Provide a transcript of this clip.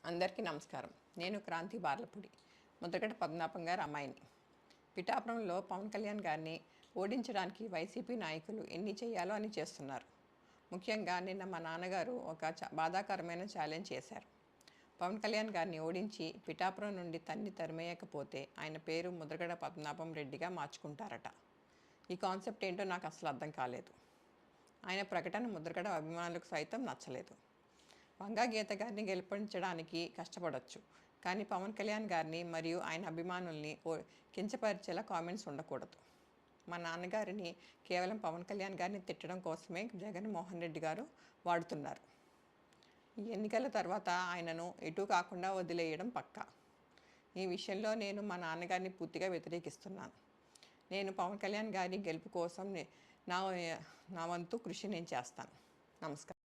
అందరికీ నమస్కారం. నేను క్రాంతి బార్లపూడి, ముద్రగడ పద్మనాభం గారి అమ్మాయిని. పిఠాపురంలో పవన్ కళ్యాణ్ గారిని ఓడించడానికి వైసీపీ నాయకులు ఎన్ని చేయాలో అని చేస్తున్నారు. ముఖ్యంగా నిన్న మా నాన్నగారు ఒక బాధాకరమైన ఛాలెంజ్ చేశారు. పవన్ కళ్యాణ్ గారిని ఓడించి పిఠాపురం నుండి తరిమేయకపోతే ఆయన పేరు ముద్రగడ పద్మనాభం రెడ్డిగా మార్చుకుంటారట. ఈ కాన్సెప్ట్ ఏంటో నాకు అసలు అర్థం కాలేదు. ఆయన ప్రకటన ముద్రగడ అభిమానులకు సైతం నచ్చలేదు. వంగా గీత గారిని గెలిపించడానికి కష్టపడవచ్చు, కానీ పవన్ కళ్యాణ్ గారిని మరియు ఆయన అభిమానుల్ని కించపరిచేలా కామెంట్స్ ఉండకూడదు. మా నాన్నగారిని కేవలం పవన్ కళ్యాణ్ గారిని తిట్టడం కోసమే జగన్మోహన్ రెడ్డి గారు వాడుతున్నారు. ఈ ఎన్నికల తర్వాత ఆయనను ఎటు కాకుండా వదిలేయడం పక్కా. ఈ విషయంలో నేను మా నాన్నగారిని పూర్తిగా వ్యతిరేకిస్తున్నాను. నేను పవన్ కళ్యాణ్ గారి గెలుపు కోసం నా వంతు కృషి నేను చేస్తాను. నమస్కారం.